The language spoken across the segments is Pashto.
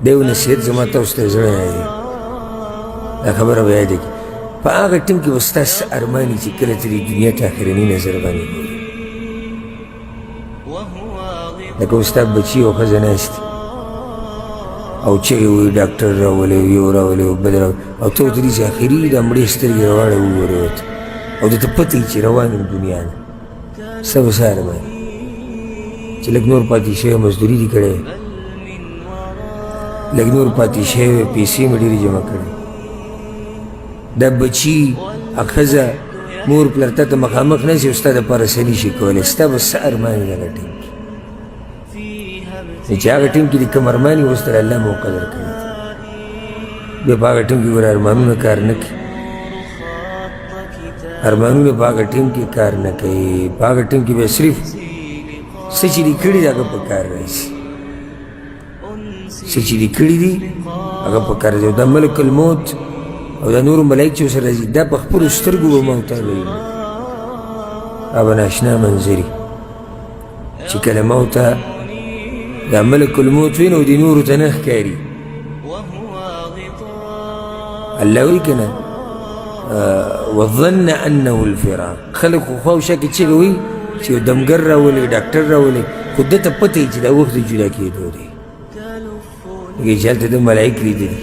دا یو نصیحت زما تاسو ته زړه یادوي دا خبره به یاده کړي په هغه ټیم کې به ستاسو ارمان وي چې کله ته د دنیا ته اخرني نظر باندې ګورې لکه اوس ستا بچي او ښځه ناست دي او چغې وایي ډاکټر راولئ یو راولئ او بل راولئ او ته ورته چې اخري دا مړې سترګې راواړه وګورې ورته او درته پته وي چې روان یم دنیا نه ستا به څه ارمان چې لږ نور پاتې شوی مزدوري دي کړی لږ نور پاتې شوی پیسې مې ډېرې جمع کړی دا بچي ښځه مور پلار ته مخامخ نه شي او ستا دپاره څه نه شي کولی ستا به څه ارمان وي هغه ټیم کې چې هغه ټیم کې د کوم ارمان وي اوس تر الله موقع درکړې بیا په هغه ټیم کې ګوره ارمانونه کار نه کوي ارمانونه په هغه ټیم کې کار نه کوي په هغه ټیم کې به صرف څه چې دي کړي دي هغه په کار راشي څه چې دي کړي دي هغه په کار راځي او دا ملک الموت او دا نورو ملایک چې ورسره راځي دا په خپلو سترګو به موته ویني دا به ناشنا منظري چې کله موته دا ملک الموت ویني او دې نورو ته نه ښکاري الله وایي که نه وظن انه الفراق خلک خو خوا او شا کې چغې وایي چې یو دمګر راولئ ډاکټر راولئ خو ده ته پته وي چې دا وخت د جدا کېدو دی لکه چې هلته د ملایک لیدلي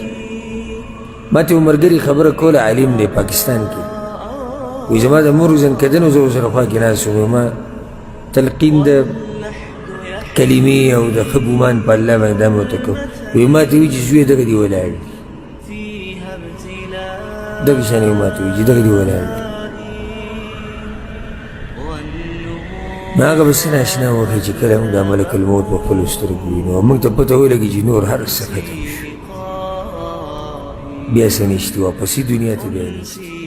ما ته یو ملګري خبره کوله عالم دی پاکستان کې وایي زما د مور زنکدن زه ورسره خوا کې ناست وم ما تلقین د کلمې او د ښه ګمان په الله باندې دا مې ورته کوم وایي ما ته وایي چې زوی دغه دې ولاړ دي دغه شان یې ما ته وایي چې دغه دې ولاړ دي نو هغه به څه ناشنا وکړي چې کله موږ دا ملک الموت په خپلو سترګو وینو او موږ ته پته ولګي چې نور هر څه ختم شو بیا څه نشته واپسي دنیا ته بیا نشته